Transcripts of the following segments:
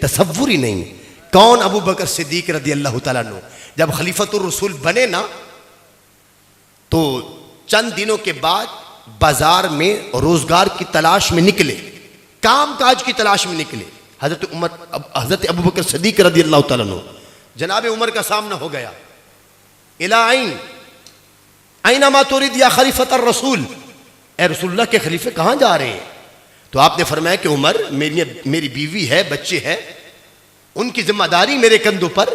तसव्वुर ही नहीं। कौन? अबू बकर सिद्दीक रदी अल्लाह तआला अन्हु जब खलीफतुर रसूल बने ना, तो चंद दिनों के बाद बाजार में रोजगार की तलाश में निकले, काम काज की तलाश में निकले। हजरत अबू बकर सिद्दीक रदी अल्लाह तआला अन्हु, जनाब उमर का सामना हो गया। इला आइना मा तुरिद या खलीफतुर रसूल, ए रसूलुल्लाह के खलीफे कहाँ जा रहे हैं? तो आपने फरमाया कि उमर, मेरी बीवी है, बच्चे हैं, उनकी जिम्मेदारी मेरे कंधों पर,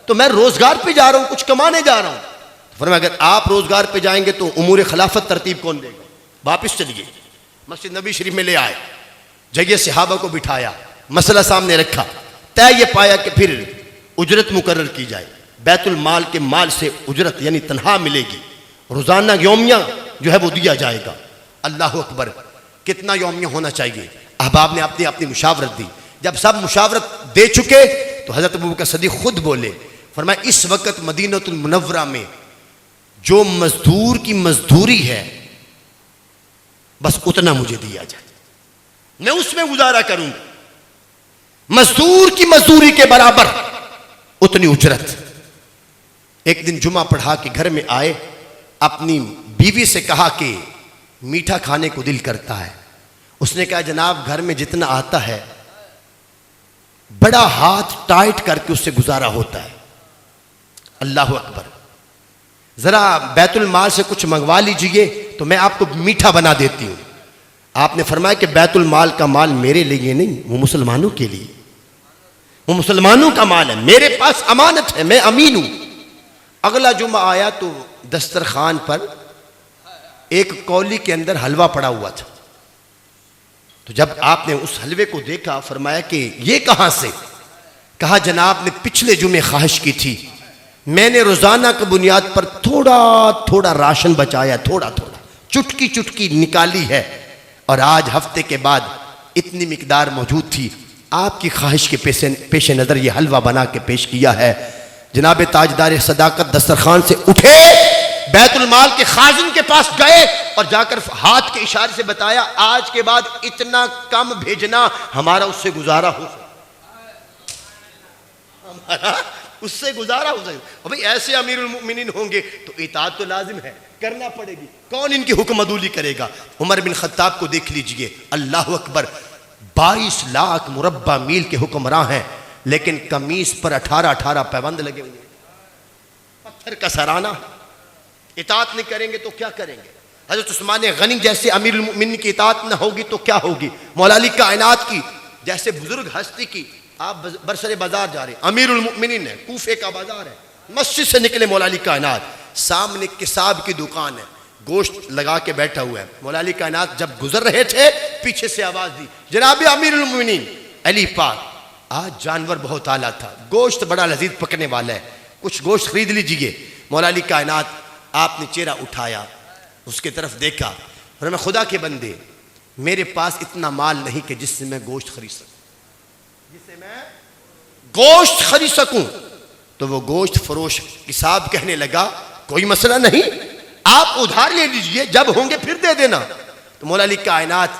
तो मैं रोजगार पे जा रहा हूं, कुछ कमाने जा रहा हूं। तो फरमाया अगर आप रोजगार पे जाएंगे तो उमूर खिलाफत तरतीब कौन देगा? वापिस चलिए। मस्जिद नबी शरीफ में ले आए, जगह सहाबा को बिठाया, मसला सामने रखा, तय ये पाया कि फिर उजरत मुकर्रर की जाए, बैतुल माल के माल से उजरत यानी तनहा मिलेगी, रोजाना यौमिया जो है वो दिया जाएगा। अल्लाह अकबर, कितना यौमिया होना चाहिए? अहबाब ने अपनी अपनी मुशावरत दी। जब सब मुशावरत दे चुके तो हजरत अबू बकर सिद्दीक खुद बोले, फरमाया इस वक्त मदीनतुल मुनव्वरा में जो मजदूर की मजदूरी है बस उतना मुझे दिया जाए, मैं उसमें गुजारा करूंगा, मजदूर की मजदूरी के बराबर उतनी उजरत। एक दिन जुमा पढ़ा के घर में आए, अपनी बीवी से कहा कि मीठा खाने को दिल करता है। उसने कहा जनाब घर में जितना आता है बड़ा हाथ टाइट करके उससे गुजारा होता है। अल्लाह अकबर, जरा बैतुल माल से कुछ मंगवा लीजिए तो मैं आपको मीठा बना देती हूं। आपने फरमाया कि बैतुल माल का माल मेरे लिए नहीं, वो मुसलमानों के लिए, वो मुसलमानों का माल है, मेरे पास अमानत है, मैं अमीन हूं। अगला जुमा आया तो दस्तरखान पर एक कौली के अंदर हलवा पड़ा हुआ था। तो जब आपने उस हलवे को देखा, फरमाया कि ये कहां से? कहा जनाब ने पिछले जुमे ख्वाहिश की थी, मैंने रोजाना की बुनियाद पर थोड़ा थोड़ा राशन बचाया, थोड़ा थोड़ा चुटकी चुटकी निकाली है, और आज हफ्ते के बाद इतनी मिकदार मौजूद थी, आपकी ख्वाहिश के पेश नज़र ये हलवा बना के पेश किया है। जनाब ताजदार सदाकत दस्तरखान से उठे, बैतुल माल के खाजिन के पास गए और जाकर हाथ के इशारे से बताया आज के बाद इतना कम भेजना, हमारा उससे गुजारा हो सके, हमारा उससे गुजारा हो सके। और भाई ऐसे अमीरुल मोमिनीन होंगे तो इताअत तो लाजिम है, करना पड़ेगी। कौन इनकी हुक्मदूली करेगा? उमर बिन खत्ताब को देख लीजिए, अल्लाह अकबर, 22 लाख मुरब्बा मील के हुक्मरां हैं, लेकिन कमीज पर 18-18 पैबंद लगे हुए, पत्थर का सराना। इताअत नहीं करेंगे तो क्या करेंगे? हजरत उस्मान गनी जैसे अमीरुल मोमिनीन की इताअत न होगी तो क्या होगी? मौला अली कायनात की जैसे बुजुर्ग हस्ती की, आप बरसरे बाजार जा रहे, अमीरुल मोमिनीन है, कूफे का बाजार है, मस्जिद से निकले मौला अली कायनात, सामने किसाब की दुकान है, गोश्त लगा के बैठा हुआ है। मौला अली कायनात जब गुजर रहे थे, पीछे से आवाज दी, जनाब अमीरुल मोमिनीन अली पाक, आज जानवर बहुत आला था, गोश्त बड़ा लजीज पकने वाला है, कुछ गोश्त खरीद लीजिए। मौला अली कायनात, आपने चेहरा उठाया, उसके तरफ देखा, और मैं खुदा के बंदे, मेरे पास इतना माल नहीं कि जिससे मैं गोश्त खरीद सकूं, जिससे मैं गोश्त खरीद सकूं। तो वो गोश्त फरोश किसाब कहने लगा, कोई मसला नहीं, आप उधार ले लीजिए, जब होंगे फिर दे देना। तो मौला अली कायनात,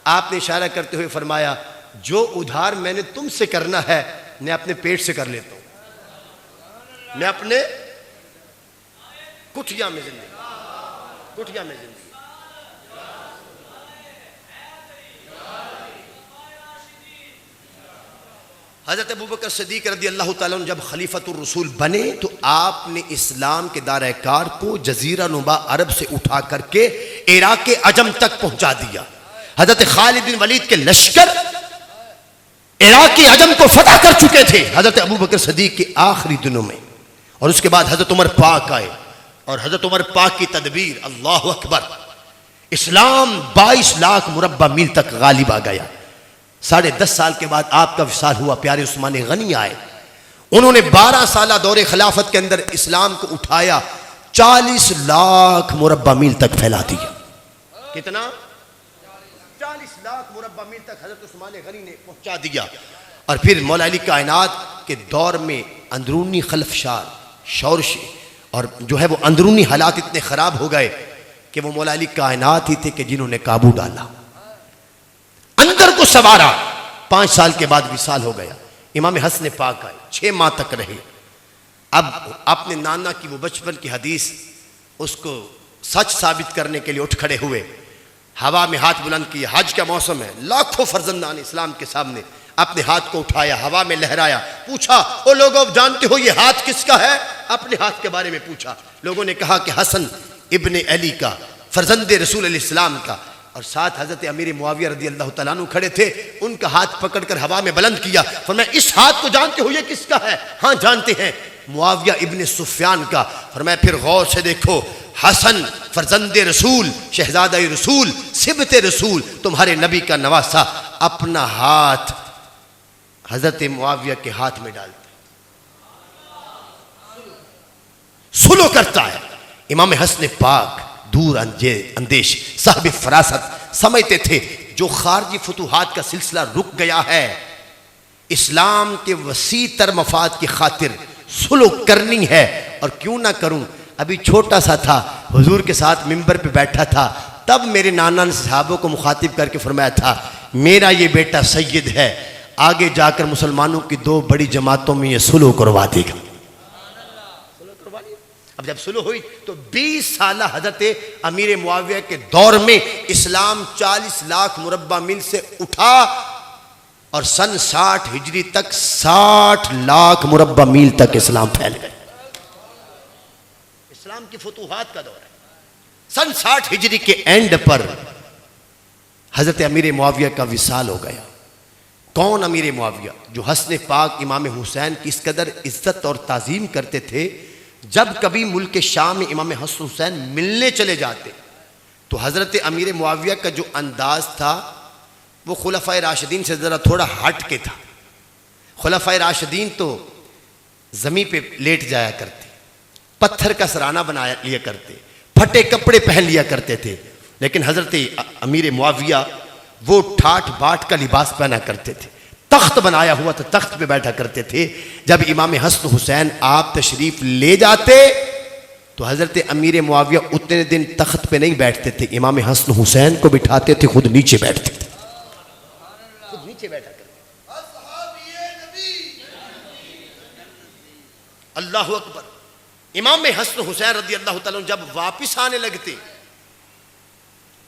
आपने इशारा करते हुए फरमाया, जो उधार मैंने तुमसे करना है मैं अपने पेट से कर लेता हूं, मैं अपने कुटिया में जिंदगी, कुटिया में जिंदगी। हज़रत अबू बकर सिद्दीक रज़ी अल्लाह ताला अन्हु जब खलीफतुर रसूल बने तो आपने इस्लाम के दायरा-ए-कार को जजीरा नुमा अरब से उठा करके इराक के अजम तक पहुंचा दिया। हज़रत खालिद बिन वलीद के लश्कर इराक के अजम को फतह कर चुके थे हज़रत अबू बकर सिद्दीक के आखिरी दिनों में, और उसके बाद हज़रत उमर पाक आए, और हज़रत उमर पाक की तदबीर, अल्लाह अकबर, इस्लाम 22 लाख मुरब्बा मील तक गालिब आ गया। 10.5 साल के बाद आपका विसाल हुआ, प्यारे उस्मान गनी आए, उन्होंने 12 साल दौरे खिलाफत के अंदर इस्लाम को उठाया, 40 लाख मुरब्बा मील तक फैला दिया। कितना? 40 लाख मुरब्बा मील तक हजरत उस्मान गनी ने पहुंचा दिया। और फिर मौला अली कायनात के दौर में अंदरूनी खलफशार शौरश और जो है वो अंदरूनी हालात इतने खराब हो गए कि वो मौला अली कायनात ही थे कि जिन्होंने काबू डाला, अंदर को सवारा। 5 साल के बाद विसाल हो गया। इमाम हसन पाक आए, 6 माह तक रहे। अब अपने नाना की वो बचपन की हदीस उसको सच साबित करने के लिए उठ खड़े हुए, हवा में हाथ बुलंद किए। हज का मौसम है, लाखों फर्जंदान इस्लाम के सामने अपने हाथ को उठाया, हवा में लहराया, पूछा ओ लोगों जानते हो ये हाथ किसका है? अपने हाथ के बारे में पूछा। लोगों ने कहा कि हसन इब्ने अली का, फर्जंदे रसूल अलैहिस्सलाम का। और साथ हजरत अमीर मुआविया रदी अल्लाह तआला अन्हु खड़े थे, उनका हाथ पकड़कर हवा में बुलंद किया। फरमाया इस हाथ को जानते हो ये किसका है? हाँ जानते हैं, मुआविया इब्ने सुफियान का। फरमाया फिर गौर से देखो, हसन फर्जंदे रसूल, शहजादा रसूल, सिबते रसूल, तुम्हारे नबी का नवासा अपना हाथ हजरत मुआविया के हाथ में डालता सुलो करता है। इमाम हसन पाक दूर अंदेश साहब फरासत समझते थे जो खारजी फतूहात का सिलसिला रुक गया है, इस्लाम के वसी तर मफाद की खातिर सुलह करनी है। और क्यों ना करूं, अभी छोटा सा था, हुजूर के साथ मिंबर पे बैठा था, तब मेरे नाना ने सहाबों को मुखातिब करके फरमाया था मेरा ये बेटा सैयद है, आगे जाकर मुसलमानों की 2 बड़ी जमातों में ये सुलह करवा देगा। अब जब सुलह हुई तो 20 साल हजरत अमीर मुआविया के दौर में इस्लाम 40 लाख मुरब्बा मील से उठा और सन 60 हिजरी तक 60 लाख मुरब्बा मील तक इस्लाम फैल गए। इस्लाम की फतूहात का दौर है। सन 60 हिजरी के एंड पर हजरत अमीर मुआविया का विसाल हो गया। कौन अमीर मुआविया? जो हसन पाक इमाम हुसैन की इस कदर इज्जत और ताजीम करते थे, जब कभी मुल्क शाम में इमाम हसन हुसैन मिलने चले जाते तो हजरत अमीर मुआविया का जो अंदाज था वो खुलफाए राशिदीन से ज़रा थोड़ा हट के था। खुलफाए राशिदीन तो ज़मीन पे लेट जाया करते, पत्थर का सराना बना लिया करते, फटे कपड़े पहन लिया करते थे, लेकिन हजरत अमीर मुआविया वो ठाठ बाट का लिबास पहना करते थे, तख्त बनाया हुआ था, तख्त पे बैठा करते थे। जब इमाम हसन हुसैन आप तशरीफ ले जाते तो हजरत अमीर मुआविया उतने दिन तख्त पे नहीं बैठते थे, इमाम हसन हुसैन को बिठाते थे, खुद नीचे बैठते थे, खुद नीचे बैठा करते। अल्लाहु अकबर। इमाम हसन हुसैन रदी अल्लाह तआला जब वापिस आने लगते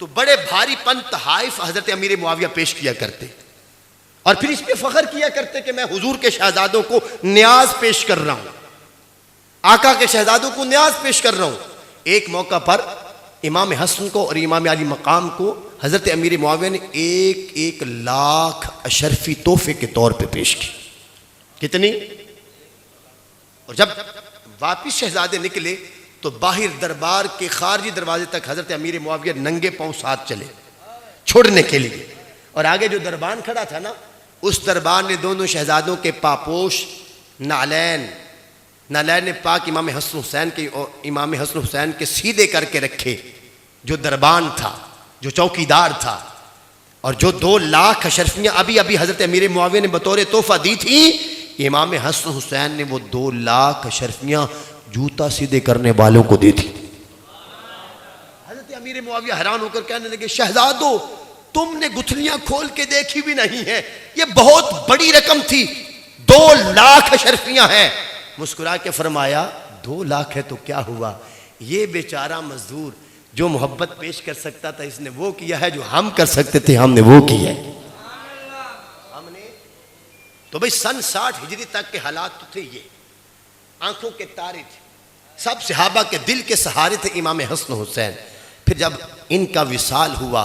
तो बड़े भारीपन तहाइफ हजरत अमीर मुआविया पेश किया करते और फिर इस पे फख्र किया करते कि मैं हुजूर के शहजादों को न्याज पेश कर रहा हूं, आका के शहजादों को न्याज पेश कर रहा हूं। एक मौका पर इमाम हसन को और इमाम अली मकाम को हजरत अमीर मुआविया ने 1 लाख अशरफी तोहफे के तौर पे पेश की। कितनी? और जब वापिस शहजादे निकले तो बाहर दरबार के खारजी दरवाजे तक हजरत अमीर मुआविया नंगे पांव साथ चले छोड़ने के लिए, और आगे जो दरबान खड़ा था ना, उस दरबार ने दोनों शहजादों के पापोश नालैन पाक इमाम हसन हुसैन के और इमाम हसन हुसैन के सीधे करके रखे। जो दरबान था, जो चौकीदार था, और जो 2 लाख अशरफियाँ अभी अभी हजरत अमीर मुआविया ने बतौर तोहफा दी थी, इमाम हसन हुसैन ने वो 2 लाख अशरफियाँ जूता सीधे करने वालों को दी थी। हजरत अमीर मुआविया हैरान होकर कहने लगे शहजादों, तुमने गुथलियां खोल के देखी भी नहीं है, ये बहुत बड़ी रकम थी, 2 लाख अशरफियां हैं। मुस्कुरा के फरमाया 2 लाख है तो क्या हुआ, ये बेचारा मजदूर जो मोहब्बत पेश कर सकता था इसने वो किया है, जो हम कर सकते थे हमने वो किया है। हमने तो भाई सन 60 हिजरी तक के हालात तो थे ये, आंखों के तारे थे, सब सहाबा के दिल के सहारे थे इमाम हसन हुसैन। फिर जब इनका विसाल हुआ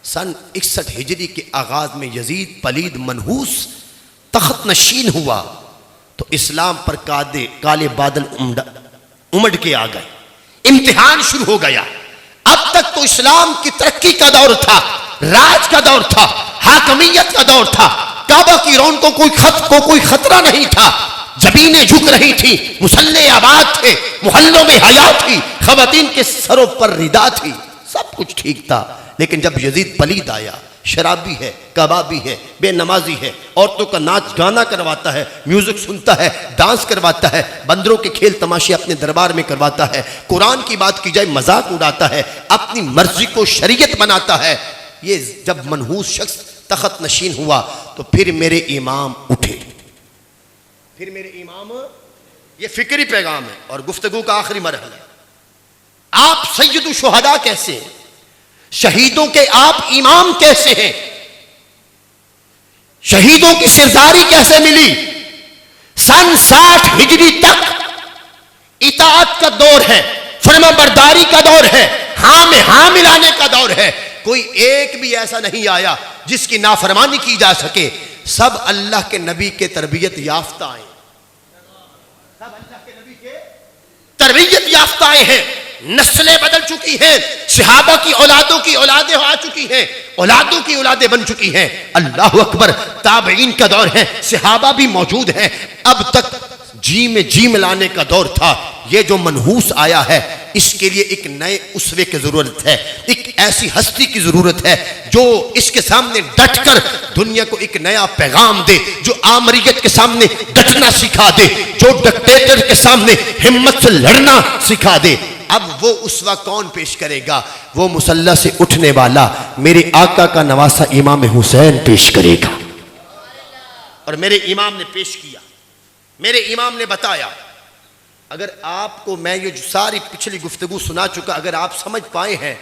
सन 61 हिजरी के आगाज में यजीद पलीद मनहूस तख्त नशीन हुआ तो इस्लाम पर काले बादल उमड़ के आ गए, इम्तिहान शुरू हो गया। अब तक तो इस्लाम की तरक्की का दौर था, राज का दौर था, हाकमियत का दौर था, काबा की रौनकों को कोई खतरा नहीं था, जमीनें झुक रही थी, मुसल्ले आबाद थे, मोहल्लों में हया थी, खवातीन के सरों पर रिदा थी, सब कुछ ठीक था। लेकिन जब यजीद पलीद आया, शराबी है, कबाबी है, बेनमाजी है, औरतों का नाच गाना करवाता है, म्यूजिक सुनता है, डांस करवाता है, बंदरों के खेल तमाशे अपने दरबार में करवाता है, कुरान की बात की जाए मजाक उड़ाता है, अपनी मर्जी को शरीयत बनाता है। ये जब मनहूस शख्स तख्त नशीन हुआ तो फिर मेरे इमाम उठे, फिर मेरे इमाम, ये फिक्री पैगाम है और गुफ्तगू का आखिरी मरहला है। आप सैयदुल शुहदा कैसे हैं? शहीदों के आप इमाम कैसे हैं? शहीदों की सिरदारी कैसे मिली? सन 60 हिजरी तक इताअत का दौर है, फरमाबरदारी का दौर है, हाँ में हाँ मिलाने का दौर है। कोई एक भी ऐसा नहीं आया जिसकी नाफरमानी की जा सके। सब अल्लाह के नबी के तरबियत याफ्ता आए, सब अल्लाह के नबी के तरबियत याफ्ता आए हैं। नस्लें बदल चुकी हैं, सहाबा की औलादों की औलादें आ चुकी हैं, औलादों की औलादें बन चुकी हैं। अल्लाह अकबर, ताबईन का दौर है, सहाबा भी मौजूद हैं। अब तक जी में जी मिलाने का दौर था। ये जो मनहूस आया है, इसके लिए एक नए उसवे की जरूरत है, एक ऐसी हस्ती की जरूरत है जो इसके सामने डटकर दुनिया को एक नया पैगाम दे, जो आमरीयत के सामने डटना सिखा दे, जो डिक्टेटर के सामने हिम्मत से लड़ना सिखा दे। अब वो उसवा कौन पेश करेगा? वो मुसल्ला से उठने वाला मेरे आका का नवासा इमाम हुसैन पेश करेगा। और मेरे इमाम ने पेश किया, मेरे इमाम ने बताया। अगर आपको मैं ये जो सारी पिछली गुफ्तगू सुना चुका, अगर आप समझ पाए हैं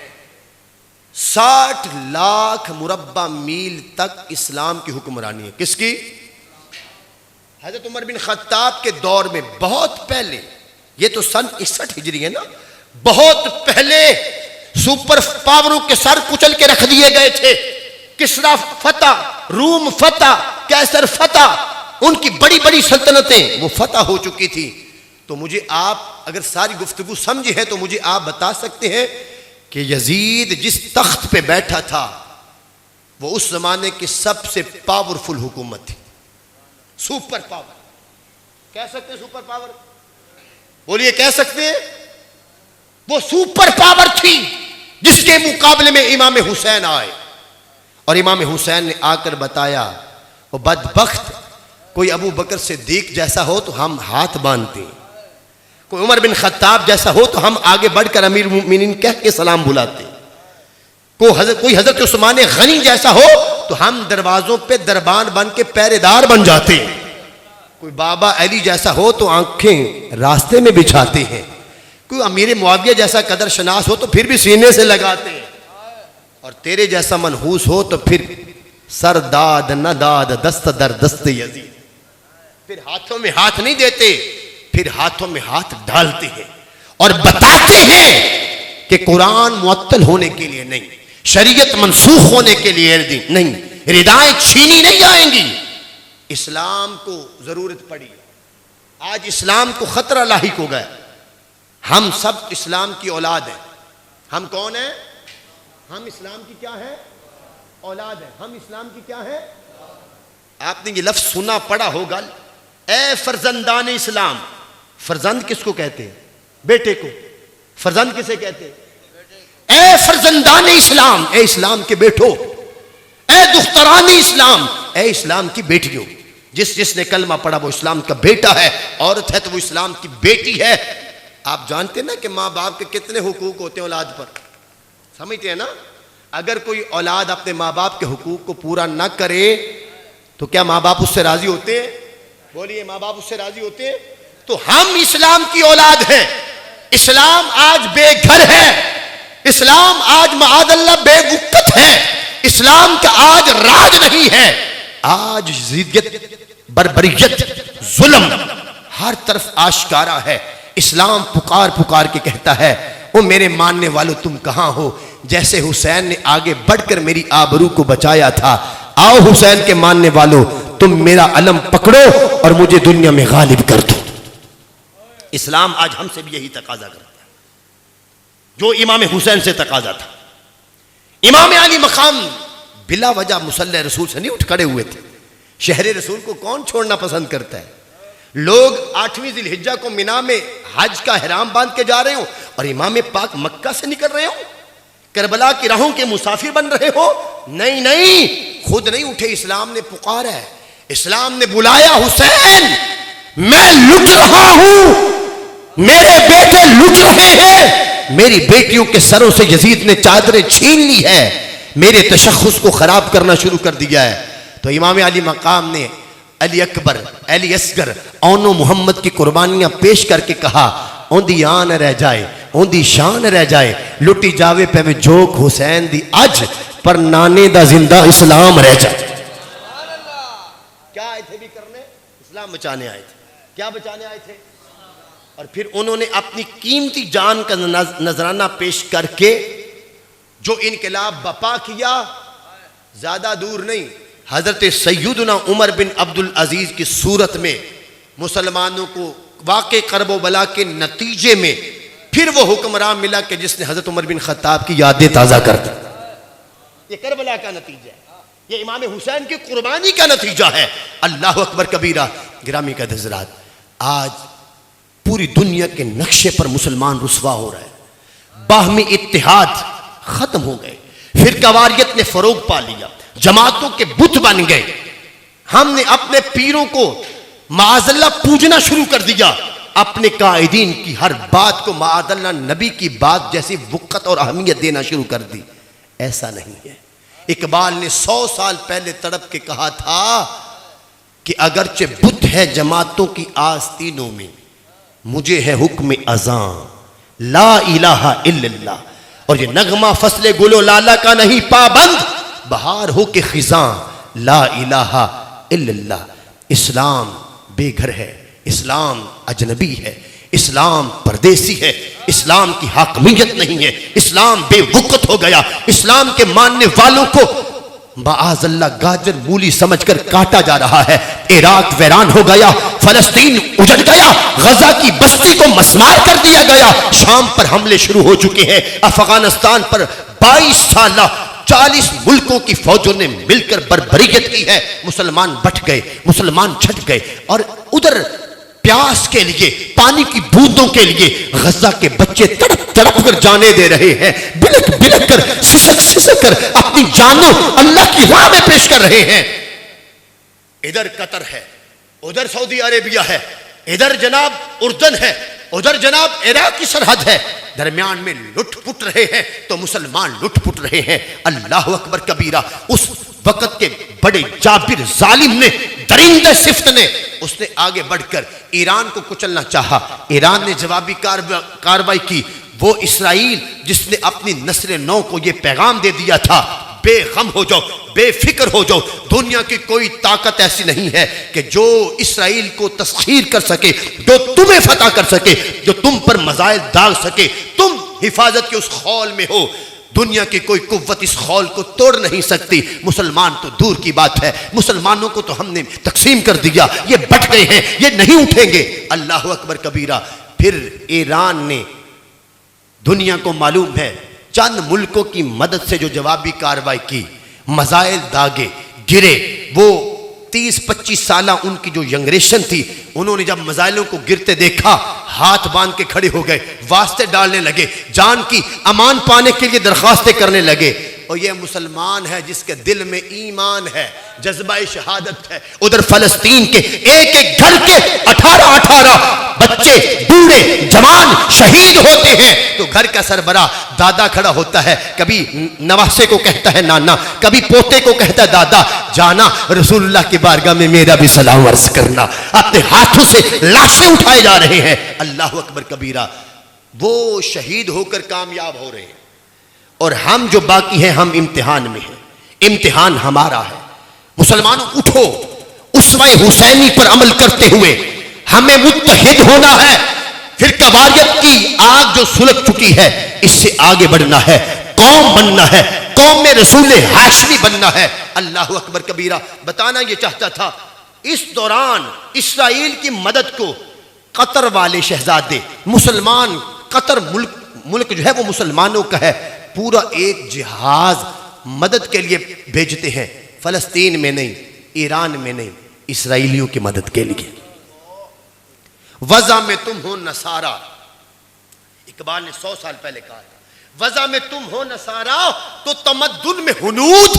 60 लाख मुरब्बा मील तक इस्लाम की हुक्मरानी है। किसकी? हजरत उमर बिन खत्ताब के दौर में, बहुत पहले, ये तो सन 61 हिजरी है ना, बहुत पहले सुपर पावरों के सर कुचल के रख दिए गए थे। किसरा फतह, रूम फतह, कैसर फतह, उनकी बड़ी बड़ी सल्तनतें वो फतह हो चुकी थी। तो मुझे आप अगर सारी गुफ्तगू समझे हैं तो मुझे आप बता सकते हैं कि यजीद जिस तख्त पे बैठा था वो उस जमाने की सबसे पावरफुल हुकूमत थी, सुपर पावर। कह सकते हैं सुपर पावर? बोलिए, कह सकते हैं? वो सुपर पावर थी जिसके मुकाबले में इमाम हुसैन आए। और इमाम हुसैन ने आकर बताया, वो बदबख्त, कोई अबू बकर सिद्दीक जैसा हो तो हम हाथ बांधते, कोई उमर बिन खत्ताब जैसा हो तो हम आगे बढ़कर अमीर मुमिनीन कह के सलाम बुलाते, कोई हजरत उस्मान गनी जैसा हो तो हम दरवाजों पे दरबान बन के पहरेदार बन जाते, कोई बाबा अली जैसा हो तो आंखें रास्ते में बिछाते हैं, कोई अमीर मुआविया जैसा कदर शनास हो तो फिर भी सीने से लगाते हैं, और तेरे जैसा मनहूस हो तो फिर सर दाद न दाद दस्त दर दस्त यजीद, फिर हाथों में हाथ नहीं देते, फिर हाथों में हाथ डालते हैं और बताते हैं कि कुरान मुअत्तल होने के लिए नहीं, शरीयत मनसूख होने के लिए नहीं, रिदाएं छीनी नहीं जाएंगी। इस्लाम को जरूरत पड़ी, आज इस्लाम को खतरा लाहिक हो गया। हम सब इस्लाम की औलाद हैं। हम कौन हैं? हम इस्लाम की क्या है? औलाद है। हम इस्लाम की क्या है? आपने ये लफ्ज सुना पढ़ा होगा, ए फरजंदान इस्लाम। फरजंद किसको कहते हैं? बेटे को। फरजंद किसे कहते हैं? ए फरजंदान इस्लाम, ए इस्लाम के बेटो, ए दुख्तरान इस्लाम, ए इस्लाम की बेटियों। जिसने कलमा पढ़ा वो इस्लाम का बेटा है, औरत है तो वो इस्लाम की बेटी है। आप जानते ना कि माँ बाप के कितने हुकूक होते हैं औलाद पर, समझते हैं ना? अगर कोई औलाद अपने माँ बाप के हुकूक को पूरा ना करे तो क्या माँ बाप उससे राजी होते हैं? बोलिए, माँ बाप उससे राजी होते हैं? तो हम इस्लाम की औलाद हैं। इस्लाम आज बेघर है, इस्लाम आज माअज़ल्लाह बेवुक़्फ़त है, इस्लाम का आज राज नहीं है। आज जिद्दियत, बर्बरियत, जुल्म हर तरफ आश्कारा है। इस्लाम पुकार पुकार के कहता है, ओ मेरे मानने वालों तुम कहां हो? जैसे हुसैन ने आगे बढ़कर मेरी आबरू को बचाया था, आओ हुसैन के मानने वालों तुम मेरा अलम पकड़ो और मुझे दुनिया में गालिब कर दो। इस्लाम आज हमसे भी यही तकाजा करता है जो इमाम हुसैन से तकाजा था। इमाम अली मकाम बिला वजह मुसल्ले रसूल से नहीं उठ खड़े हुए थे। शहर रसूल को कौन छोड़ना पसंद करता है? लोग 8वीं जिलहिज्जा को मिना में हज का हिराम बांध के जा रहे हो और इमाम पाक मक्का से निकल रहे हो, करबला की राहों के मुसाफिर बन रहे हो। नहीं नहीं, खुद नहीं उठे, इस्लाम ने पुकारा है, इस्लाम ने बुलाया, हुसैन मैं लुट रहा हूं, मेरे बेटे लुट रहे हैं, मेरी बेटियों के सरों से यजीद ने चादरें छीन ली है, मेरे तशख्खुस को खराब करना शुरू कर दिया है। तो इमाम अली मकाम ने अली अकबर, अली असगर, ओनो मोहम्मद की कुर्बानियां पेश करके कहा, ओंदी आन रह जाए, ओंदी शान रह जाए, लुटी जावे पे जोक हुसैन दी अज, पर नाने दा जिंदा इस्लाम रह जाए। क्या आए थे भी करने? इस्लाम बचाने आए थे। क्या बचाने आए थे? और फिर उन्होंने अपनी कीमती जान का नजराना पेश करके जो इनकलाब बपा किया, ज्यादा दूर नहीं, हजरत सैयदना उमर बिन अब्दुल अजीज की सूरत में मुसलमानों को वाक़े करबो बला के नतीजे में फिर वो हुक्मरान मिला कि जिसने हजरत उमर बिन खत्ताब की यादें ताज़ा कर दी। ये करबला का नतीजा है, ये इमाम हुसैन की कुर्बानी का नतीजा है। अल्लाह अकबर कबीरा। गिरामी का हज़रात, आज पूरी दुनिया के नक्शे पर मुसलमान रुसवा हो रहा है। बाहमी इत्तिहाद खत्म हो गए, फिरकावारियत ने फरोग पा लिया, जमातों के बुत बन गए। हमने अपने पीरों को माअज़ल्लाह पूजना शुरू कर दिया, अपने कायदीन की हर बात को माअज़ल्लाह नबी की बात जैसी वक़्त और अहमियत देना शुरू कर दी। ऐसा नहीं है। इकबाल ने 100 साल पहले तड़प के कहा था कि अगरचे बुत है जमातों की आस्तीनों में, मुझे है हुक्म अज़ां ला इलाहा इल्लल्लाह। और ये नगमा फसले गुलो लाला का नहीं पाबंद, बहार हो के खिजां ला इलाहा इल्लल्लाह। इस्लाम बेघर है, इस्लाम अजनबी है, इस्लाम परदेसी है, इस्लाम की हाकमियत नहीं है, इस्लाम बेवकूफ़ हो गया। इस्लाम के मानने वालों को माअज़ल्लाह गाजर मूली समझकर काटा जा रहा है। इराक वीरान हो गया, फलस्तीन उजड़ गया, गजा की बस्ती को मस्मार कर दिया गया, शाम पर हमले शुरू हो चुके हैं, अफगानिस्तान पर 22 साल 40 मुल्कों की फौजों ने मिलकर बर्बरियत की है। मुसलमान बट गए, मुसलमान छट गए, और उधर प्यास के लिए, पानी की बूंदों के लिए गजा के बच्चे तड़प तड़प कर जाने दे रहे हैं, बिलक बिलक कर, सिसक सिसक कर अपनी जानों अल्लाह की राह में पेश कर रहे हैं। इधर कतर है, उधर सऊदी अरेबिया है, इधर जनाब उर्दन है, उधर जनाब इराक की सरहद है, दरमियान में लुट-पुट रहे हैं तो मुसलमान लुट-पुट रहे हैं। अल्लाह अकबर कबीरा। उस वक़्त के बड़े जाबिर जालिम ने, दरिंदे सिफ्त ने, उसने आगे बढ़कर ईरान को कुचलना चाहा। ईरान ने जवाबी कार्रवाई की। वो इसराइल जिसने अपनी नस्ल नौ को यह पैगाम दे दिया था, बेगम हो जाओ, बेफिक्र हो जाओ, दुनिया की कोई ताकत ऐसी नहीं है कि जो इसराइल को तस्खीर कर सके, जो तुम्हें फतह कर सके, जो तुम पर मज़ाइल दाग सके। तुम हिफाजत के उस खौल में हो, दुनिया की कोई कुव्वत इस खौल को तोड़ नहीं सकती। मुसलमान तो दूर की बात है, मुसलमानों को तो हमने तकसीम कर दिया, ये बट गए हैं, ये नहीं उठेंगे। अल्लाह अकबर कबीरा। फिर ईरान ने, दुनिया को मालूम है, चंद मुल्कों की मदद से जो जवाबी कार्रवाई की, मज़ाइल दागे, गिरे। वो 30-25 साल उनकी जो यंगरेशन थी, उन्होंने जब मज़ाइलों को गिरते देखा, हाथ बांध के खड़े हो गए, वास्ते डालने लगे, जान की अमान पाने के लिए दरख्वास्तें करने लगे। और ये मुसलमान है जिसके दिल में ईमान है, जज्बा शहादत है। उधर फलस्तीन के एक एक घर के 18-18 बच्चे, बूढ़े जवान शहीद होते हैं, तो घर का सरबरा दादा खड़ा होता है, कभी नवासे को कहता है नाना, कभी पोते को कहता है दादा, जाना रसूलुल्लाह की बारगाह में मेरा भी सलाम अर्ज करना। अपने हाथों से लाशें उठाए जा रहे हैं। अल्लाह अकबर कबीरा। वो शहीद होकर कामयाब हो रहे हैं, और हम जो बाकी हैं, हम इम्तिहान में हैं। इम्तिहान हमारा है। मुसलमानों उठो, उसवे हुसैनी पर अमल करते हुए हमें मुत्तहिद होना है। फिर कवारियत की आग जो सुलग चुकी है, इससे आगे बढ़ना है, कौम बनना है, कौम में रसूल हाशमी बनना है। अल्लाह अकबर कबीरा। बताना ये चाहता था, इस दौरान इसराइल की मदद को कतर वाले शहजादे, मुसलमान, कतर मुल्क जो है वो मुसलमानों का है, पूरा एक जहाज मदद के लिए भेजते हैं। फलस्तीन में नहीं, ईरान में नहीं, इसराइलियों की मदद के लिए। वज़ा में तुम हो नसारा, इकबाल ने 100 साल पहले कहा था, वज़ा में तुम हो नसारा तो तमद्दुन में हुनूद।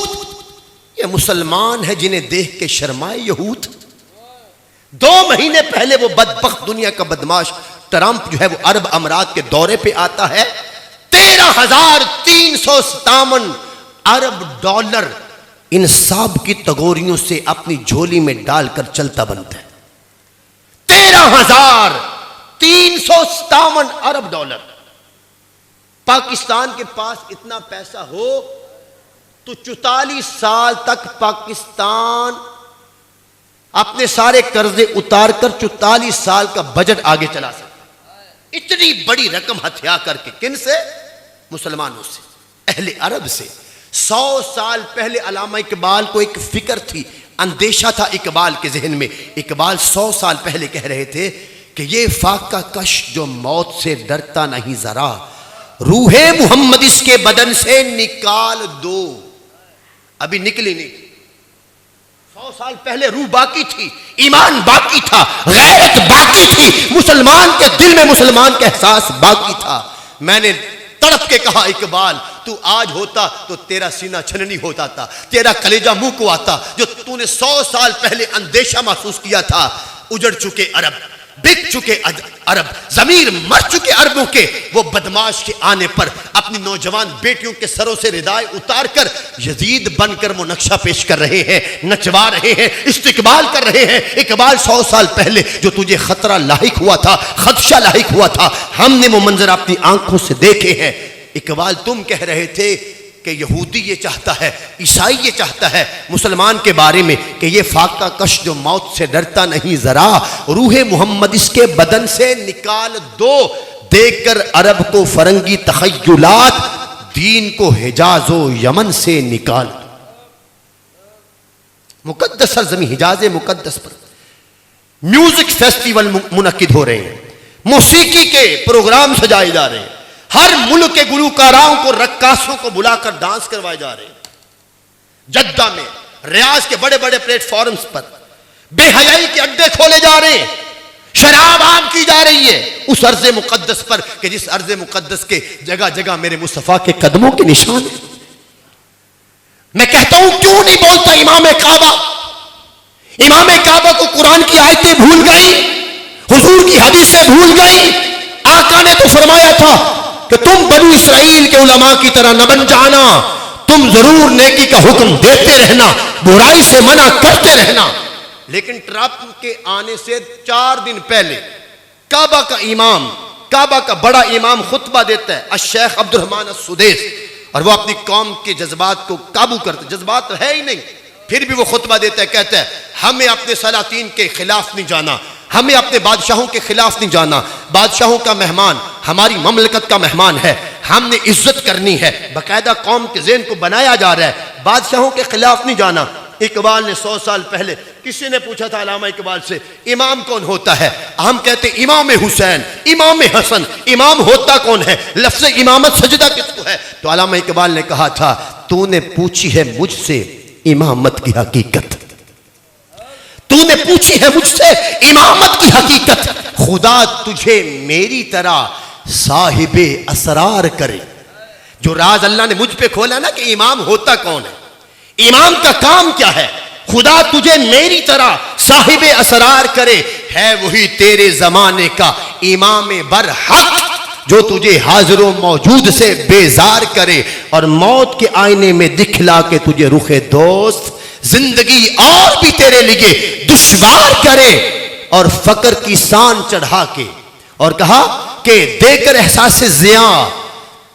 ये मुसलमान है जिन्हें देख के शर्माए यहूद। 2 महीने पहले वो बदबख्त दुनिया का बदमाश ट्रंप जो है वो अरब अमारात के दौरे पे आता है। 13,357 अरब डॉलर इंसाफ की तगोरियों से अपनी झोली में डालकर चलता बनता है। 13,357 अरब डॉलर। पाकिस्तान के पास इतना पैसा हो तो 44 साल तक पाकिस्तान अपने सारे कर्जे उतारकर 44 साल का बजट आगे चला सकता। इतनी बड़ी रकम हथिया करके। किन से? मुसलमानों से, अहले अरब से। 100 साल पहले अल्लामा इकबाल को एक फिक्र थी, अंदेशा था इकबाल के जहन में। इकबाल 100 साल पहले कह रहे थे कि ये फाका कश जो मौत से डरता नहीं जरा, रूहे मुहम्मद इसके बदन से निकाल दो। अभी निकली नहीं। 100 साल पहले रूह बाकी थी, ईमान बाकी था, गैरत बाकी थी, मुसलमान के दिल में मुसलमान का एहसास बाकी था। मैंने तड़प के कहा, इकबाल तू आज होता तो तेरा सीना छननी होता था, तेरा कलेजा मुंह को आता। जो तूने 100 साल पहले अंदेशा महसूस किया था, उजड़ चुके अरब, बिक चुके अरब, जमीर मर चुके अरबों के, वो बदमाश के आने पर अपनी नौजवान बेटियों के सरों से रिदाएं उतार कर यजीद बनकर वो नक्शा पेश कर रहे हैं, नचवा रहे हैं, इस्तिकबाल कर रहे हैं। इकबाल 100 साल पहले जो तुझे खतरा लाहिक हुआ था, खदशा लाहिक हुआ था, हमने वो मंजर अपनी आंखों से देखे हैं। इकबाल तुम कह रहे थे कि यहूदी ये चाहता है, ईसाई ये चाहता है मुसलमान के बारे में कि ये फाका कश जो मौत से डरता नहीं जरा, रूहे मुहम्मद इसके बदन से निकाल दो। देखकर अरब को फरंगी तखय्युलात, दीन को हिजाजो यमन से निकाल दो। मुकद्दस सरजमी हिजाज मुकद्दस पर म्यूजिक फेस्टिवल मुनक्किद हो रहे हैं, मौसीकी के प्रोग्राम सजाए जा रहे हैं, हर मुल्क के गुलकारों को, रक्कासों को बुलाकर डांस करवाए जा रहे हैं। जद्दा में, रियाज के बड़े बड़े प्लेटफॉर्म्स पर बेहयाई के अड्डे खोले जा रहे हैं, शराब आम की जा रही है उस अर्ज़े मुकद्दस पर कि जिस अर्ज़े मुकद्दस के जगह जगह मेरे मुस्तफा के कदमों के निशान है। मैं कहता हूं क्यों नहीं बोलता इमाम काबा? इमाम काबा को कुरान की आयतें भूल गई, हुजूर की हदीसें भूल गई। आका ने तो फरमाया था कि तुम बनु इसराइल के उलमा की तरह न बन जाना, तुम जरूर नेकी का हुक्म देते रहना, बुराई से मना करते रहना। लेकिन ट्रंप के आने से 4 दिन पहले काबा का इमाम, काबा का बड़ा इमाम खुतबा देता है, अश-शेख अब्दुर्रहमान अस-सुदैस, और वो अपनी कौम के जज्बात को काबू करते। जज्बात तो है ही नहीं, फिर भी वो खुतबा देता है, कहता है हमें अपने सलातीन के खिलाफ नहीं जाना, हमें अपने बादशाहों के खिलाफ नहीं जाना। बादशाहों का मेहमान हमारी ममलकत का मेहमान है, हमने इज्जत करनी है। बाकायदा कौम के ज़हन को बनाया जा रहा है, बादशाहों के खिलाफ नहीं जाना। इकबाल ने 100 साल पहले, किसी ने पूछा था अल्लामा इकबाल से इमाम कौन होता है? हम कहते इमाम हुसैन, इमाम हसन। इमाम होता कौन है? लफ्ज़ इमामत सजदा किसको है? तो अल्लामा इकबाल ने कहा था तूने पूछी है मुझसे इमामत की हकीकत, तूने पूछी है मुझसे इमामत की हकीकत। खुदा तुझे मेरी तरह साहिबे असरार करे। जो राज अल्लाह ने मुझ पे खोला ना कि इमाम होता कौन है, इमाम का काम क्या है, खुदा तुझे मेरी तरह साहिबे असरार करे। है वही तेरे जमाने का इमाम बरहक जो तुझे हाजिर मौजूद से बेजार करे और मौत के आईने में दिखला के तुझे रुखे दोस्त जिंदगी और भी तेरे लिए दुश्वार करे और फकर की शान चढ़ा के, और कहा कि देकर एहसास जिया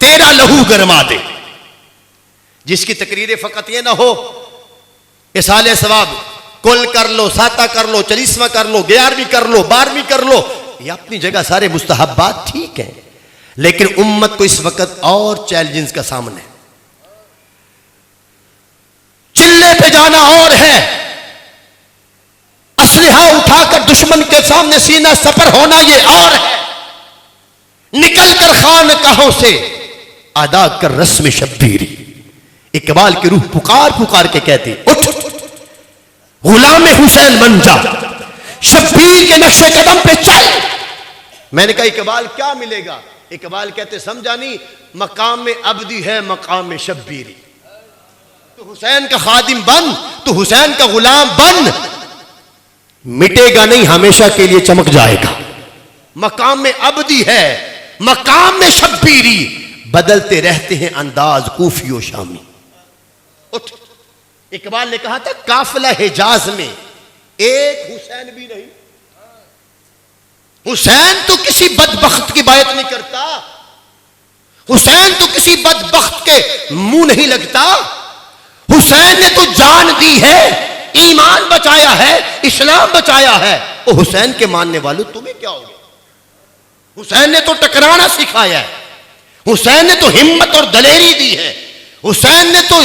तेरा लहू गरमा दे। जिसकी तकरीरें फकत ये ना हो कि साले सवाब कुल कर लो, साता कर लो, 40वां कर लो, 11वीं कर लो, 12वीं कर लो, ये अपनी जगह सारे मुस्तहब्बात ठीक है, लेकिन उम्मत को इस वक्त और चैलेंज का सामना है। चिल्ले पे जाना और है, असलहा उठाकर दुश्मन के सामने सीना सफर होना ये और है। निकल कर खानकाहों से अदा कर रस्म शब्बीरी। इकबाल की रूह पुकार पुकार के कहती उठ गुलाम हुसैन बन जा, शब्बीर के नक्शे कदम पे चल। मैंने कहा इकबाल क्या मिलेगा? इकबाल कहते समझा नहीं, मकाम में अब्दी है मकाम में शब्बीरी। तो हुसैन का खादिम बन, तो हुसैन का गुलाम बन, मिटेगा नहीं, हमेशा के लिए चमक जाएगा। मकाम में अब्दी है, मकाम में शब्बीरी, बदलते रहते हैं अंदाज कूफी और शामी। उठ इकबाल ने कहा था काफिला हिजाज में एक हुसैन भी नहीं। हुसैन तो किसी बदबख्त की बात नहीं करता, हुसैन तो किसी बदबख्त के मुंह नहीं लगता। हुसैन ने तो जान दी है, ईमान बचाया है, इस्लाम बचाया है। ओ हुसैन के मानने वालों तुम्हें क्या हो गया? हुसैन ने तो टकराना सिखाया है, हुसैन ने तो हिम्मत और दलेरी दी है, हुसैन ने तो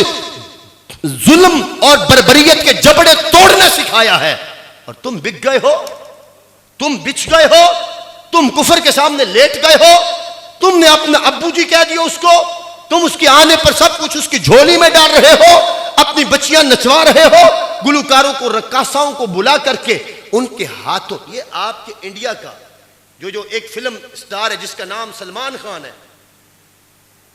जुल्म और बर्बरियत के जबड़े तोड़ना सिखाया है। और तुम बिक गए हो, तुम बिछ गए हो, तुम कुफर के सामने लेट गए हो। तुमने अपना अब्बू जी कह दिया उसको, तुम उसके आने पर सब कुछ उसकी झोली में डाल रहे हो, अपनी बच्चियां नचवा रहे हो, गुलकारों को रक्कासाओं को बुला करके उनके हाथों। ये आपके इंडिया का जो एक फिल्म स्टार है जिसका नाम सलमान खान है,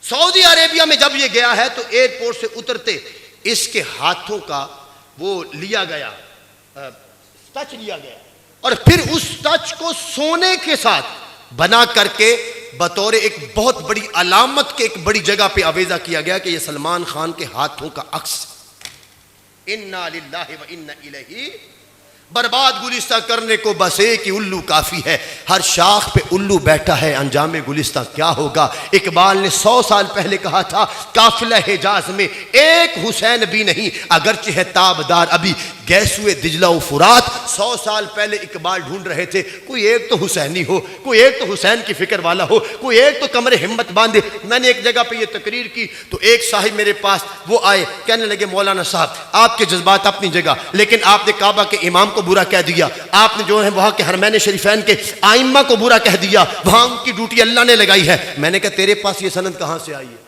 सऊदी अरेबिया में जब ये गया है तो एयरपोर्ट से उतरते इसके हाथों का वो लिया गया, टच लिया गया, और फिर उस टच को सोने के साथ बना करके बतौर एक बहुत बड़ी अलामत के एक बड़ी जगह पे आवेजा किया गया कि ये सलमान खान के हाथों का अक्स। इन्ना लिल्लाहि व इन्ना इलैहि। बर्बाद गुलिस्ता करने को बस एक ही उल्लू काफी है। हर शाख पे उल्लू बैठा है, अंजामे गुलिस्ता क्या होगा? इकबाल ने 100 साल पहले कहा था काफिला हिजाज में एक हुसैन भी नहीं, अगरचे है ताबदार अभी गैसुए दिजला व फुरात। 100 साल पहले इकबाल ढूंढ रहे थे कोई एक तो हुसैनी हो, कोई एक तो हुसैन की फिक्र वाला हो, कोई एक तो कमरे हिम्मत बांधे। मैंने एक जगह पे ये तकरीर की तो एक साहिब मेरे पास वो आए, कहने लगे मौलाना साहब आपके जज्बात अपनी जगह, लेकिन आपने काबा के इमाम को बुरा कह दिया, आपने जो है वहां के हरमैन शरीफैन के आइम्मा को बुरा कह दिया, वहां उनकी ड्यूटी अल्लाह ने लगाई है। मैंने कहा तेरे पास ये सनद कहां से आई है?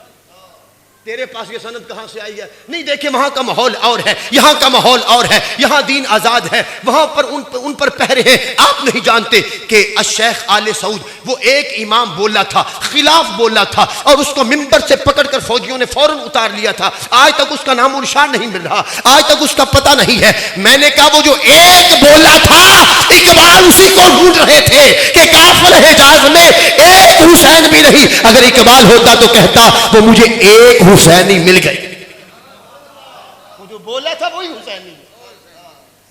तेरे पास ये सनद कहां से आई है? नहीं देखे वहां का माहौल और है, यहां का माहौल और है, यहां दीन आजाद है, वहां पर उन पर पहरे हैं। आप नहीं जानते कि शेख आले सऊद वो एक इमाम बोला था, खिलाफ बोला था, और उसको मिंबर से पकड़कर फौजियों ने फौरन उतार लिया था। आज तक उसका नाम और निशान नहीं मिल रहा, आज तक उसका पता नहीं है। मैंने कहा वो जो एक बोला था इकबाल उसी को ढूंढ रहे थे कि काफिला हिजाज में एक हुसैन भी नहीं। अगर इकबाल होता तो कहता वो मुझे एक हुसैनी मिल गई। वो जो बोला था वही हुसैनी है,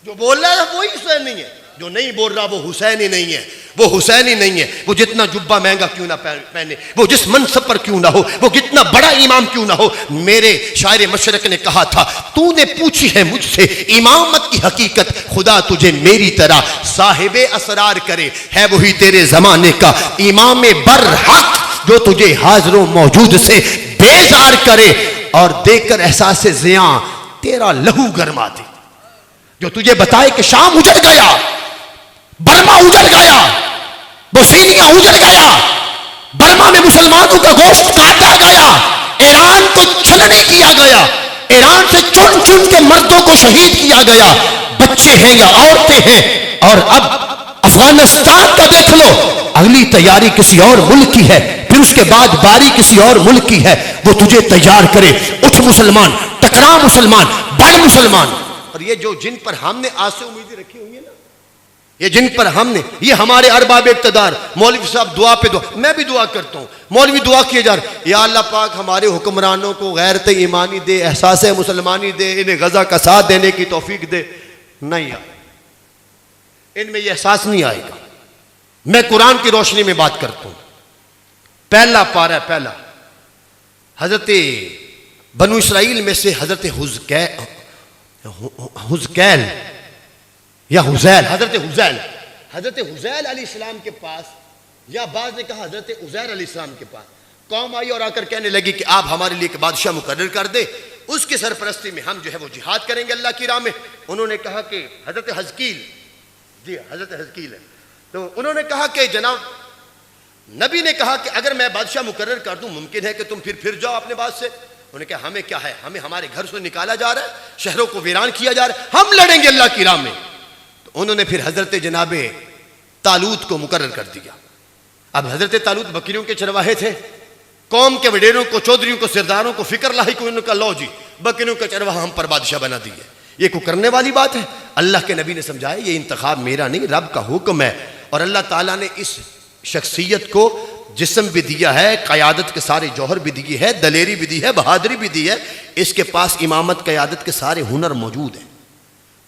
जो बोल रहा था वही हुसैनी है, जो नहीं बोल रहा वो हुसैनी नहीं है, वो हुसैनी नहीं है। वो जितना जुब्बा महंगा क्यों ना पहने, वो जिस मनसब पर क्यों ना हो, वो कितना बड़ा इमाम क्यों ना हो। मेरे शायर मशरक ने कहा था तूने पूछी है मुझसे इमामत की हकीकत, खुदा तुझे मेरी तरह साहिबे असरार करे। है वही तेरे जमाने का इमाम बरहक जो तुझे हाजिरों मौजूद से बेजार करे और देकर एहसास ज़िया तेरा लहू गरमा दे। जो तुझे बताए कि शाम उजड़ गया, बर्मा उजड़ गया, बोस्निया उजड़ गया, बर्मा में मुसलमानों का गोश्त काटा गया, ईरान को छलनी किया गया, ईरान से चुन चुन के मर्दों को शहीद किया गया, बच्चे हैं या औरतें हैं। और अब अफगानिस्तान का देख लो, अगली तैयारी किसी और मुल्क की है, फिर उसके बाद बारी किसी और मुल्क की है। वो तुझे तैयार करे, उठ मुसलमान, टकरा मुसलमान, बढ़ मुसलमान। और ये जो जिन पर हमने आसे उम्मीदें रखी हुई है ना, ये जिन पर हमने, ये हमारे अरबाब इक़्तिदार मौलवी साहब दुआ पे दुआ, मैं भी दुआ करता हूँ, मौलवी दुआ किए जा रहे, या अल्लाह पाक हमारे हुक्मरानों को गैरत ईमानी दे, एहसास मुसलमानी दे, इन्हें गजा का साथ देने की तौफीक दे। नहीं आए, इनमें यह एहसास नहीं आएगा। मैं कुरान की रोशनी में बात करता हूं। पहला पारा, पहला हजरत बनु इसराइल में से हजरत हुज़कैल या हुज़ैल, हजरत हुज़ैल अलैहिस्सलाम के पास, या बाज़ ने कहा हजरत उज़ैर अलैहिस्सलाम के पास कौम आई और आकर कहने लगी कि आप हमारे लिए एक बादशाह मुकर्रर कर दे, उसकी सरपरस्ती में हम जो है वो जिहाद करेंगे अल्लाह की राह में। उन्होंने कहा कि हजरत हज़कील, जी हजरत हज़कील है, तो उन्होंने कहा कि जनाब नबी ने कहा कि अगर मैं बादशाह मुकर्रर कर दूं मुमकिन है कि तुम फिर जाओ अपने बात से। उन्होंने कहा हमें क्या है, हमें हमारे घर से निकाला जा रहा है, शहरों को वीरान किया जा रहा है, हम लड़ेंगे अल्लाह की राह में। तो उन्होंने फिर हजरत जनाबे तालूत को मुकर्रर कर दिया। अब हजरत तालूत बकरियों के चरवाहे थे, कौम के वडेरों को, चौधरियों को, सरदारों को फिक्र लाई को, उन्होंने कहा लो जी बकरियों का चरवाहा हम पर बादशाह बना दिए। ये को करने वाली बात है? अल्लाह के नबी ने समझाया ये इंतखाब मेरा नहीं, रब का हुक्म है। और अल्लाह ताला ने इस शख्सियत को जिस्म भी दिया है, क़यादत के सारे जौहर भी दिए है, दलेरी भी दी है, बहादुरी भी दी है। इसके पास इमामत क़यादत के सारे हुनर मौजूद हैं,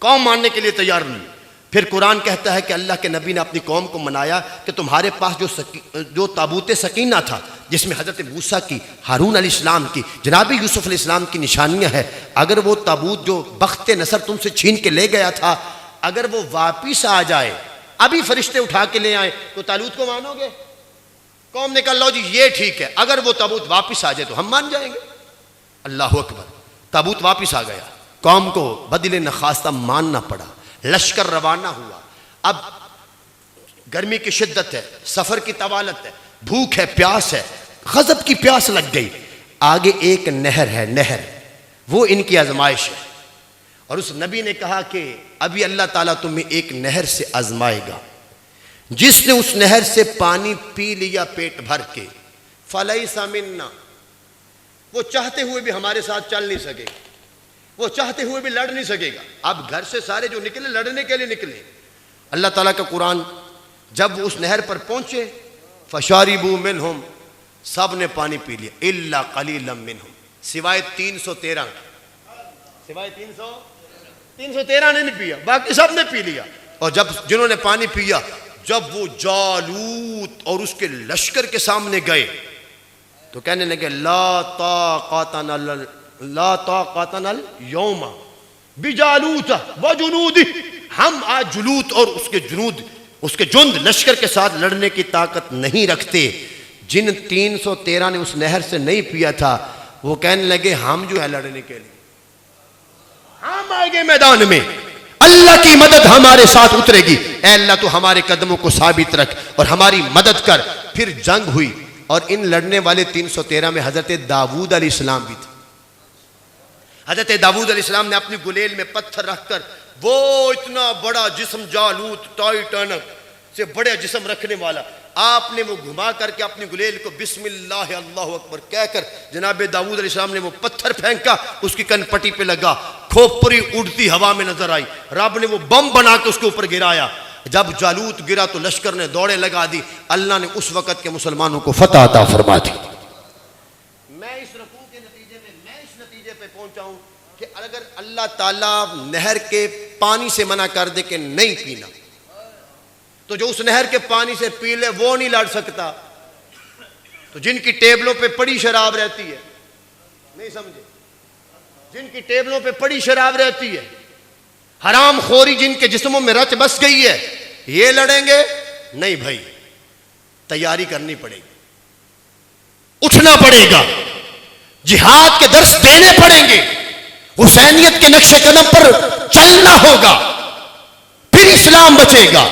कौम मानने के लिए तैयार नहीं। फिर कुरान कहता है कि अल्लाह के नबी ने अपनी कौम को मनाया कि तुम्हारे पास जो ताबूत सकीना था, जिसमें हज़रत मूसा की, हारून अलैहिस्सलाम की, जनाबी यूसुफ अलैहिस्सलाम की निशानियां हैं, अगर वो ताबूत जो बख्ते नसर तुमसे छीन के ले गया था, अगर वो वापिस आ जाए, अभी फरिश्ते उठा के ले आए, तो तालूत को मानोगे? कौम ने कहा लो जी ये ठीक है, अगर वो ताबूत वापिस आ जाए तो हम मान जाएंगे। अल्लाह अकबर, ताबूत वापिस आ गया, कौम को बदले नखास्ता मानना पड़ा, लश्कर रवाना हुआ। अब गर्मी की शिद्दत है, सफर की तवालत है, भूख है, प्यास है, गजब की प्यास लग गई। आगे एक नहर है, नहर, वो इनकी आजमाइश है। और उस नबी ने कहा कि अभी अल्लाह ताला तुम्हें एक नहर से आजमाएगा, जिसने उस नहर से पानी पी लिया पेट भर के, फलैसा मिन्ना, वो चाहते हुए भी हमारे साथ चल नहीं सकेगा, वो चाहते हुए भी लड़ नहीं सकेगा। अब घर से सारे जो निकले लड़ने के लिए निकले। अल्लाह ताला का कुरान, जब वो उस नहर पर पहुंचे, फशारिबू मिनहुम, सब ने पानी पी लिया, इल्ला कलीलम मिनहुम, सिवाय 313, सिवाय 313 ने नहीं पिया, बाकी सब ने पी लिया। और जब जिन्होंने पानी पिया, जब वो जालूत और उसके लश्कर के सामने गए तो कहने लगे ला ताक़तनल यौमा बिजालूत व जुनूदी, हम आज जुलूत और उसके जुंद लश्कर के साथ लड़ने की ताकत नहीं रखते। जिन 313 ने उस नहर से नहीं पिया था, वो कहने लगे हम जो है लड़ने के लिए हम आएंगे मैदान में, अल्लाह की मदद हमारे साथ उतरेगी। ऐ अल्लाह तो हमारे कदमों को साबित रख और हमारी मदद कर। फिर जंग हुई और इन लड़ने वाले 313 में हजरत दाऊद अलैहिस्सलाम भी थे। हजरत दाऊद अलैहिस्सलाम ने अपनी गुलेल में पत्थर रखकर, वो इतना बड़ा जिस्म, जालूत टाइटैनिक से बड़े जिस्म रखने वाला, आपने वो घुमा करके अपनी गुलेल को बिस्मिल्लाह अल्लाहु अकबर कहकर जनाब दाऊद अलैहिस्सलाम ने वो पत्थर फेंका, उसकी कनपट्टी पे लगा, खोपरी उड़ती हवा में नजर आई। रब ने वो बम बना के उसके ऊपर गिराया। जब जालूत गिरा तो लश्कर ने दौड़े लगा दी। अल्लाह ने उस वक़्त के मुसलमानों को फतह अता फरमा दी। मैं इस रकू के नतीजे में मैं इस नतीजे पे पहुंचा हूं कि अगर अल्लाह ताला नहर के पानी से मना कर दे कि नहीं पीना, तो जो उस नहर के पानी से पी ले वो नहीं लड़ सकता। तो जिनकी टेबलों पे पड़ी शराब रहती है, नहीं समझे, जिनकी टेबलों पे पड़ी शराब रहती है, हराम खोरी जिनके जिस्मों में रच बस गई है, ये लड़ेंगे नहीं भाई, तैयारी करनी पड़ेगी, उठना पड़ेगा, जिहाद के दर्स देने पड़ेंगे, हुसैनियत के नक्शे कदम पर चलना होगा, फिर इस्लाम बचेगा।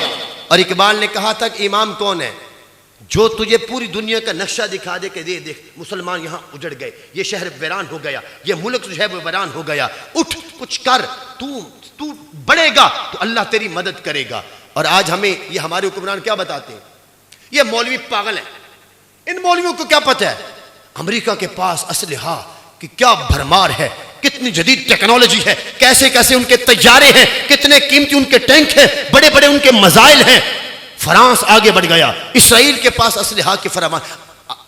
और इकबाल ने कहा था कि इमाम कौन है? जो तुझे पूरी दुनिया का नक्शा दिखा दे कि देख मुसलमान यहां उजड़ गए, ये शहर वीरान हो गया, ये मुल्क जो है वो वीरान हो गया, उठ कुछ कर, तू बढ़ेगा तो अल्लाह तेरी मदद करेगा। और आज हमें ये हमारे हुक्मरान क्या बताते हैं? ये मौलवी पागल है। इन मौलवियों को क्या पता है अमेरिका के पास असलहा की क्या भरमार है, कितनी जदीद टेक्नोलॉजी है, कैसे कैसे उनके तैयारे हैं, कितने कीमती उनके टैंक हैं, बड़े बड़े उनके मजाइल हैं। फ्रांस आगे बढ़ गया, इसराइल के पास असलहा के फरामान,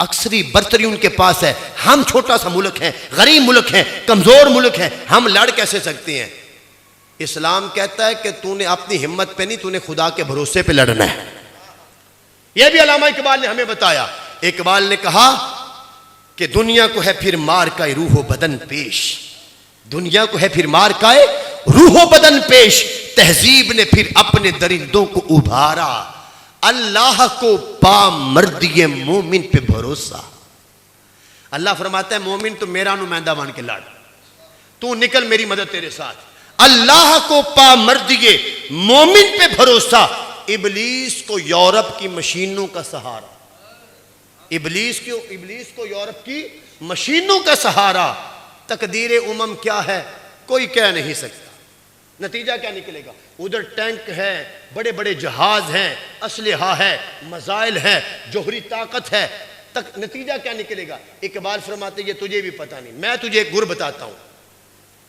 अक्सरी बर्तरी उनके पास है। हम छोटा सा मुल्क है, गरीब मुल्क है, कमजोर मुल्क है, हम लड़ कैसे सकते हैं? इस्लाम कहता है कि तूने अपनी हिम्मत पे नहीं, तूने खुदा के भरोसे पे लड़ना है। यह भी अल्लामा इकबाल ने हमें बताया। इकबाल ने कहा कि दुनिया को है फिर मार का रूहो बदन पेश, दुनिया को है फिर मार का रूहो बदन पेश, तहजीब ने फिर अपने दरिंदों को उभारा, अल्लाह को पा मर्दिये मोमिन पे भरोसा। अल्लाह फरमाता है मोमिन तो मेरा नुमाइंदा बन के लड़, तू निकल मेरी मदद तेरे साथ। अल्लाह को पा मर्दिये मोमिन पे भरोसा, इबलीस को यूरोप की मशीनों का सहारा, इबलीस को यूरोप की मशीनों का सहारा। तकदीर उमम क्या है कोई कह नहीं सकता। नतीजा क्या निकलेगा? उधर टैंक है, बड़े बड़े जहाज हैं, असलहा है, मजाइल है, जोहरी ताकत है, तक नतीजा क्या निकलेगा? इकबाल फरमाते ये तुझे भी पता नहीं, मैं तुझे एक गुर बताता हूं।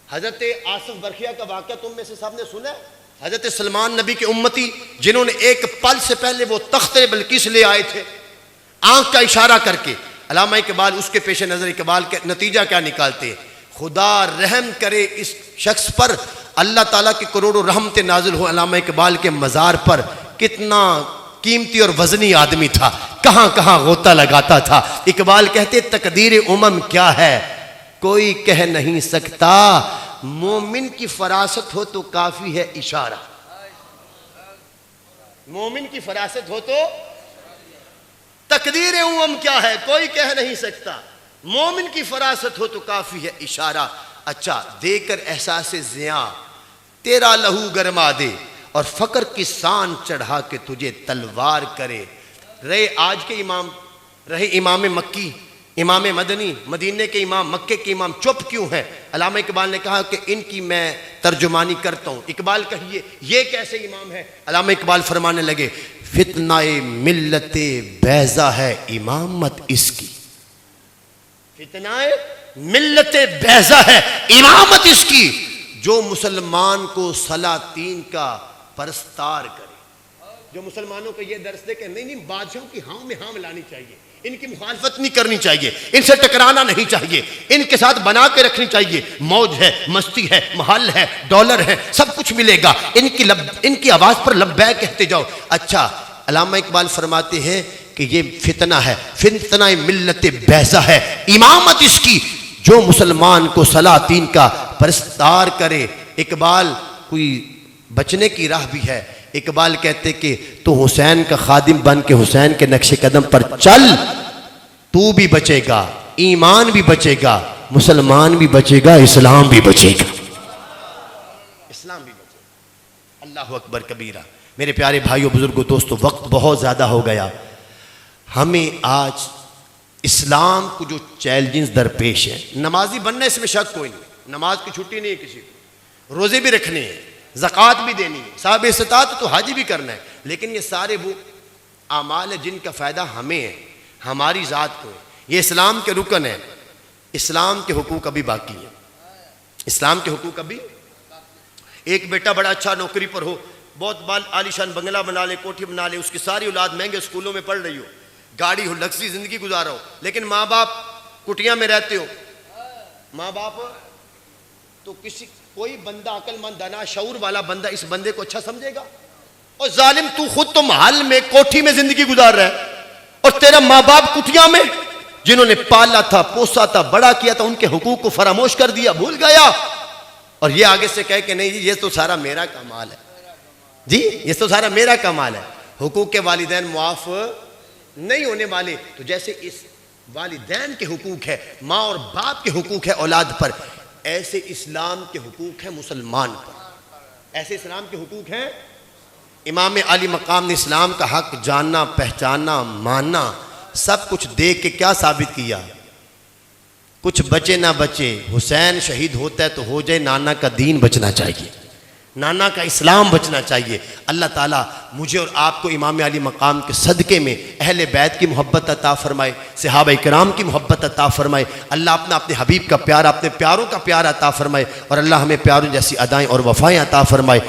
हजरत आसिफ बरखिया का वाक़या तुम में से सबने सुना है। हजरत सलमान नबी के उम्मती जिन्होंने एक पल से पहले वो तख्ते बल्किस ले आए थे, आंख का इशारा करके अल्लामा इकबाल उसके पेश नज़र इकबाल के नतीजा क्या निकालते हैं, खुदा रहम करे इस शख्स पर, अल्लाह ताला की करोड़ों रहमत नाजिल हो अल्लामा इकबाल के मज़ार पर। कितना कीमती और वजनी आदमी था, कहाँ कहाँ गोता लगाता था। इकबाल कहते तकदीर उमम क्या है कोई कह नहीं सकता, मोमिन की फरासत हो तो काफी है इशारा। मोमिन की फरासत हो तो तकदीर उमम क्या है कोई कह नहीं सकता, मोमिन की फरासत हो तो काफी है इशारा। अच्छा, देकर एहसास ज़िया तेरा लहू गरमा दे और फकर की शान चढ़ा के तुझे तलवार करे। रहे आज के इमाम, रहे इमाम मक्की, इमाम मदनी, मदीने के इमाम, मक्के के इमाम चुप क्यों हैं? अल्लामा इकबाल ने कहा कि इनकी मैं तर्जुमानी करता हूँ। इकबाल कहिए ये कैसे इमाम है? अल्लामा इकबाल फरमाने लगे फितनाए मिल्लते बैज़ा है इमामत इसकी, फितनाए मिल्लते बैज़ा है इमामत इसकी, जो मुसलमान को सलातीन का परस्तार करे। जो मुसलमानों को यह दर्स दे कि नहीं नहीं बादशाहों की हाँ में हाँ मिलानी चाहिए, इनकी मुखालफत नहीं करनी चाहिए, इनसे टकराना नहीं चाहिए, इनके साथ बना के रखनी चाहिए। मौज है, मस्ती है, महल है, डॉलर है, सब कुछ मिलेगा, इनकी आवाज़ पर लब्बैक कहते जाओ। अच्छा, अल्लामा इकबाल फरमाते हैं कि ये फितना है, फितना मिल्लत बैज़ा है इमामत इसकी, जो मुसलमान को सलातीन का परस्तार करे। इकबाल कोई बचने की राह भी है। इकबाल कहते कि तू हुसैन का खादिम बन के हुसैन के नक्शे कदम पर चल, तू भी बचेगा, ईमान भी बचेगा, मुसलमान भी बचेगा, इस्लाम भी बचेगा, इस्लाम भी बचेगा। अल्लाह अकबर कबीरा। मेरे प्यारे भाइयों बुजुर्गों दोस्तों, वक्त बहुत ज़्यादा हो गया। हमें आज इस्लाम को जो चैलेंजेस दरपेश है, नमाजी बनना इसमें शक कोई नहीं, नमाज की छुट्टी नहीं है किसी को, रोज़े भी रखने हैं, ज़कात भी देनी है, साहब इस्तात तो हज भी करना है, लेकिन ये सारे वो आमाल है जिनका फ़ायदा हमें है, हमारी ज़ात को है। ये इस्लाम के रुकन है, इस्लाम के हुकूक अभी बाकी है, इस्लाम के हुकूक अभी। एक बेटा बड़ा अच्छा नौकरी पर हो, बहुत बाल आलीशान बंगला बना ले, कोठी बना ले, उसकी सारी औलाद महंगे स्कूलों में पढ़ रही हो, गाड़ी हो, लग्जरी ज़िंदगी गुजारा हो, लेकिन माँ बाप कुटिया में रहते हो। माँ बाप तो किसी कोई बंदा अकलमंद दाना शऊर वाला बंदा इस बंदे को अच्छा समझेगा? और जालिम तू खुद तो महल में कोठी में जिंदगी गुजार रहा है, और तेरा माँ बाप कुटिया में, जिन्होंने पाला था, पोसा था, बड़ा किया था, उनके हुकूक को फरामोश कर दिया, भूल गया, और ये आगे से कहे कि नहीं जी ये तो सारा मेरा कमाल है, जी ये तो सारा मेरा कमाल है। हुकूक के वालिदैन मुआफ नहीं होने वाले। तो जैसे इस वालिदैन के हुकूक है, माँ और बाप के हुकूक है औलाद पर, ऐसे इस्लाम के हुकूक है मुसलमान पर, ऐसे इस्लाम के हुकूक हैं। इमाम अली मकाम ने इस्लाम का हक जानना, पहचानना, मानना, सब कुछ देख के क्या साबित किया? कुछ बचे ना बचे, हुसैन शहीद होता है तो हो जाए, नाना का दीन बचना चाहिए, नाना का इस्लाम बचना चाहिए। अल्लाह ताला मुझे और आपको इमाम अली मकाम के सदक़े में अहले बैत की मोहब्बत अता फरमाए, सहाबा इकराम की मोहब्बत अता फरमाए। अल्लाह अपने हबीब का प्यार, अपने प्यारों का प्यार अता फरमाए, और अल्लाह हमें प्यारों जैसी अदाएँ और वफ़ाएँ अता फरमाए।